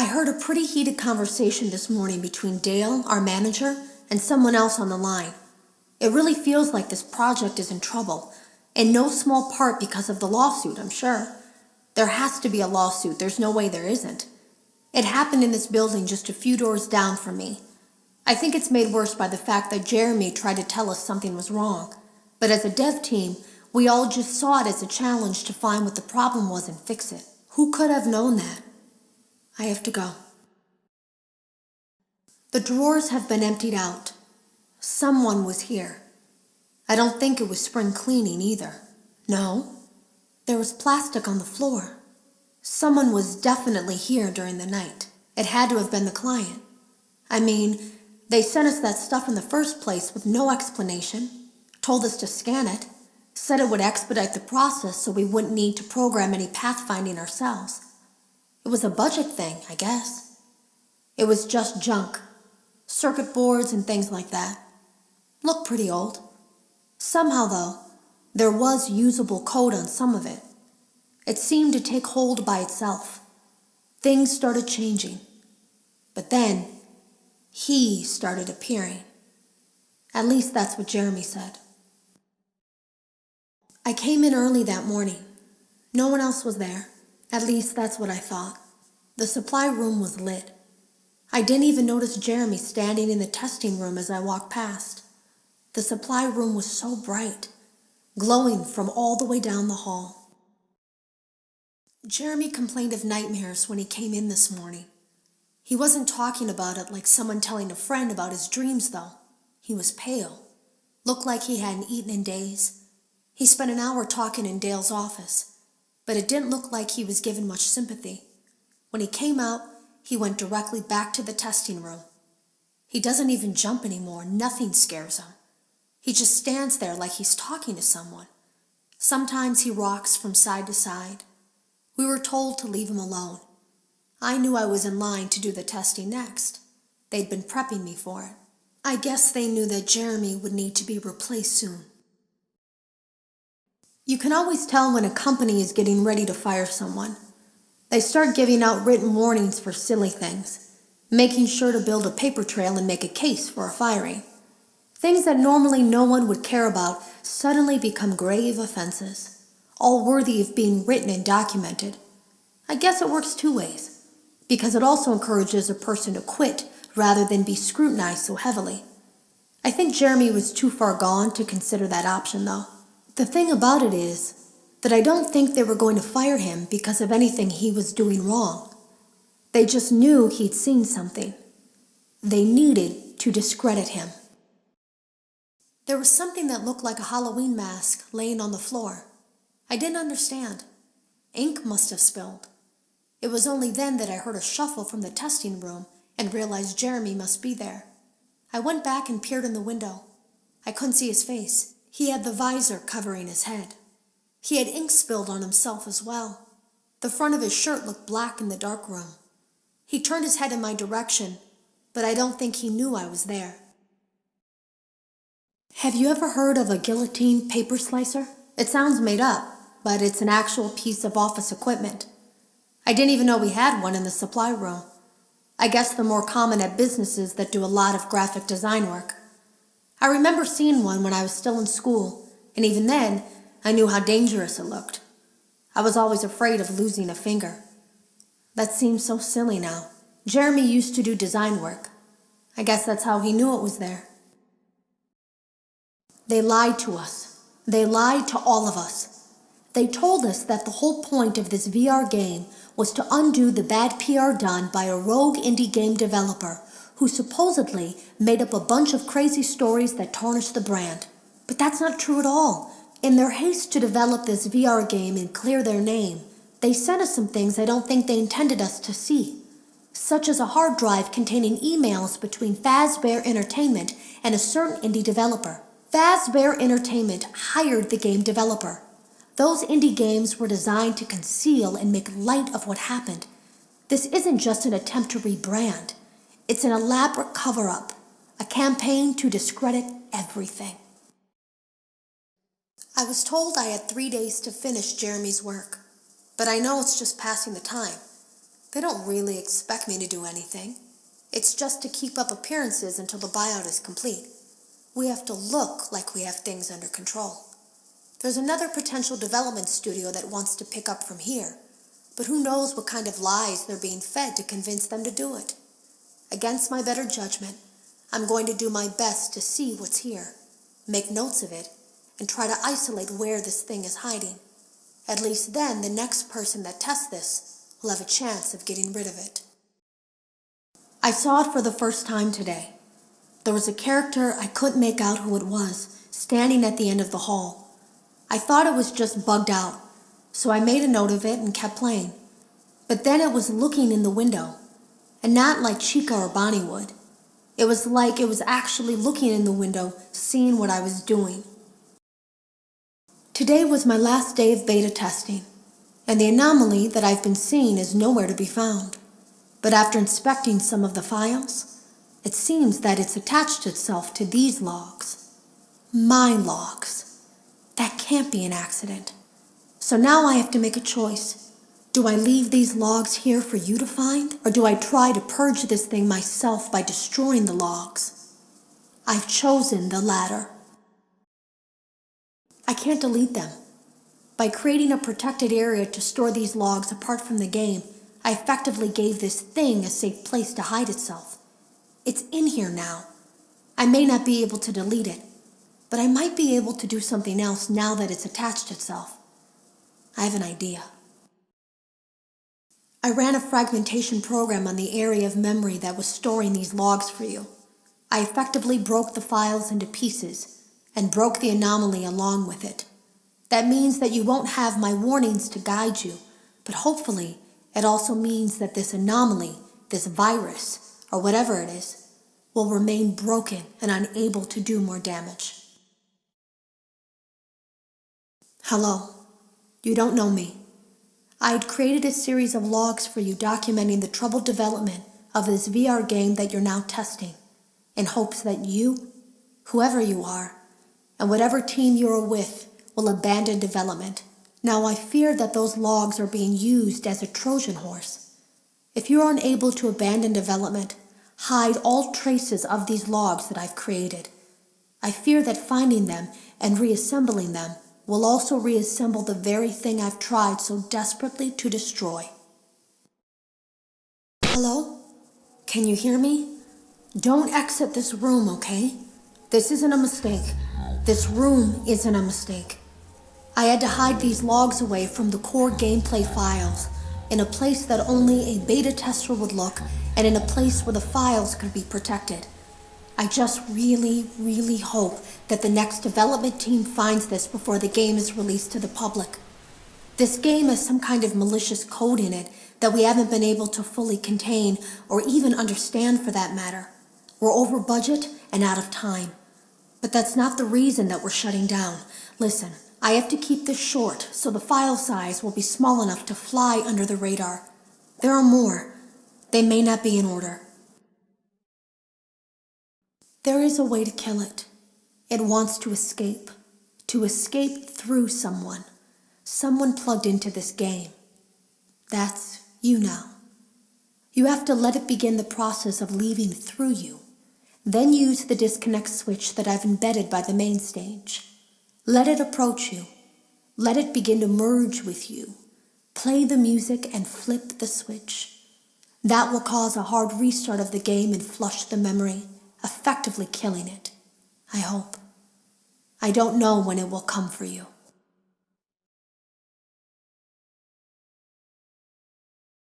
I heard a pretty heated conversation this morning between Dale, our manager, and someone else on the line. It really feels like this project is in trouble, in no small part because of the lawsuit, I'm sure. There has to be a lawsuit, there's no way there isn't. It happened in this building just a few doors down from me. I think it's made worse by the fact that Jeremy tried to tell us something was wrong. But as a dev team, we all just saw it as a challenge to find what the problem was and fix it. Who could have known that? I have to go. The drawers have been emptied out. Someone was here. I don't think it was spring cleaning either. No, there was plastic on the floor. Someone was definitely here during the night. It had to have been the client. I mean, they sent us that stuff in the first place with no explanation, told us to scan it, said it would expedite the process so we wouldn't need to program any pathfinding ourselves. It was a budget thing, I guess. It was just junk. Circuit boards and things like that. Looked pretty old. Somehow, though, there was usable code on some of it. It seemed to take hold by itself. Things started changing. But then, he started appearing. At least that's what Jeremy said. I came in early that morning. No one else was there. At least that's what I thought. The supply room was lit. I didn't even notice Jeremy standing in the testing room as I walked past. The supply room was so bright, glowing from all the way down the hall. Jeremy complained of nightmares when he came in this morning. He wasn't talking about it like someone telling a friend about his dreams, though. He was pale, looked like he hadn't eaten in days. He spent an hour talking in Dale's office, but it didn't look like he was given much sympathy. When he came out, he went directly back to the testing room. He doesn't even jump anymore. Nothing scares him. He just stands there like he's talking to someone. Sometimes he rocks from side to side. We were told to leave him alone. I knew I was in line to do the testing next. They'd been prepping me for it. I guess they knew that Jeremy would need to be replaced soon. You can always tell when a company is getting ready to fire someone. They start giving out written warnings for silly things, making sure to build a paper trail and make a case for a firing. Things that normally no one would care about suddenly become grave offenses, all worthy of being written and documented. I guess it works two ways, because it also encourages a person to quit rather than be scrutinized so heavily. I think Jeremy was too far gone to consider that option, though. The thing about it is that I don't think they were going to fire him because of anything he was doing wrong. They just knew he'd seen something. They needed to discredit him. There was something that looked like a Halloween mask laying on the floor. I didn't understand. Ink must have spilled. It was only then that I heard a shuffle from the testing room and realized Jeremy must be there. I went back and peered in the window. I couldn't see his face. He had the visor covering his head. He had ink spilled on himself as well. The front of his shirt looked black in the dark room. He turned his head in my direction, but I don't think he knew I was there. Have you ever heard of a guillotine paper slicer? It sounds made up, but it's an actual piece of office equipment. I didn't even know we had one in the supply room. I guess they're more common at businesses that do a lot of graphic design work. I remember seeing one when I was still in school, and even then, I knew how dangerous it looked. I was always afraid of losing a finger. That seems so silly now. Jeremy used to do design work. I guess that's how he knew it was there. They lied to us. They lied to all of us. They told us that the whole point of this VR game was to undo the bad PR done by a rogue indie game developer who supposedly made up a bunch of crazy stories that tarnished the brand. But that's not true at all. In their haste to develop this VR game and clear their name, they sent us some things I don't think they intended us to see, such as a hard drive containing emails between Fazbear Entertainment and a certain indie developer. Fazbear Entertainment hired the game developer. Those indie games were designed to conceal and make light of what happened. This isn't just an attempt to rebrand. It's an elaborate cover-up, a campaign to discredit everything. I was told I had 3 days to finish Jeremy's work, but I know it's just passing the time. They don't really expect me to do anything. It's just to keep up appearances until the buyout is complete. We have to look like we have things under control. There's another potential development studio that wants to pick up from here, but who knows what kind of lies they're being fed to convince them to do it. Against my better judgment, I'm going to do my best to see what's here, make notes of it, and try to isolate where this thing is hiding. At least then the next person that tests this will have a chance of getting rid of it. I saw it for the first time today. There was a character I couldn't make out who it was, standing at the end of the hall. I thought it was just bugged out, so I made a note of it and kept playing. But then it was looking in the window, and not like Chica or Bonnie would. It was like it was actually looking in the window, seeing what I was doing. Today was my last day of beta testing, and the anomaly that I've been seeing is nowhere to be found. But after inspecting some of the files, it seems that it's attached itself to these logs. My logs. That can't be an accident. So now I have to make a choice. Do I leave these logs here for you to find, or do I try to purge this thing myself by destroying the logs? I've chosen the latter. I can't delete them. By creating a protected area to store these logs apart from the game, I effectively gave this thing a safe place to hide itself. It's in here now. I may not be able to delete it, but I might be able to do something else now that it's attached itself. I have an idea. I ran a fragmentation program on the area of memory that was storing these logs for you. I effectively broke the files into pieces and broke the anomaly along with it. That means that you won't have my warnings to guide you, but hopefully it also means that this anomaly, this virus, or whatever it is, will remain broken and unable to do more damage. Hello. You don't know me. I had created a series of logs for you documenting the troubled development of this VR game that you're now testing, in hopes that you, whoever you are, and whatever team you're with, will abandon development. Now I fear that those logs are being used as a Trojan horse. If you're unable to abandon development, hide all traces of these logs that I've created. I fear that finding them and reassembling them will also reassemble the very thing I've tried so desperately to destroy. Hello? Can you hear me? Don't exit this room, okay? This isn't a mistake. This room isn't a mistake. I had to hide these logs away from the core gameplay files, in a place that only a beta tester would look, and in a place where the files could be protected. I just really hope that the next development team finds this before the game is released to the public. This game has some kind of malicious code in it that we haven't been able to fully contain or even understand for that matter. We're over budget and out of time. But that's not the reason that we're shutting down. Listen, I have to keep this short so the file size will be small enough to fly under the radar. There are more. They may not be in order. There is a way to kill it. It wants to escape through someone plugged into this game. That's you now. You have to let it begin the process of leaving through you. Then use the disconnect switch that I've embedded by the main stage. Let it approach you. Let it begin to merge with you. Play the music and flip the switch. That will cause a hard restart of the game and flush the memory, effectively killing it. I hope. I don't know when it will come for you.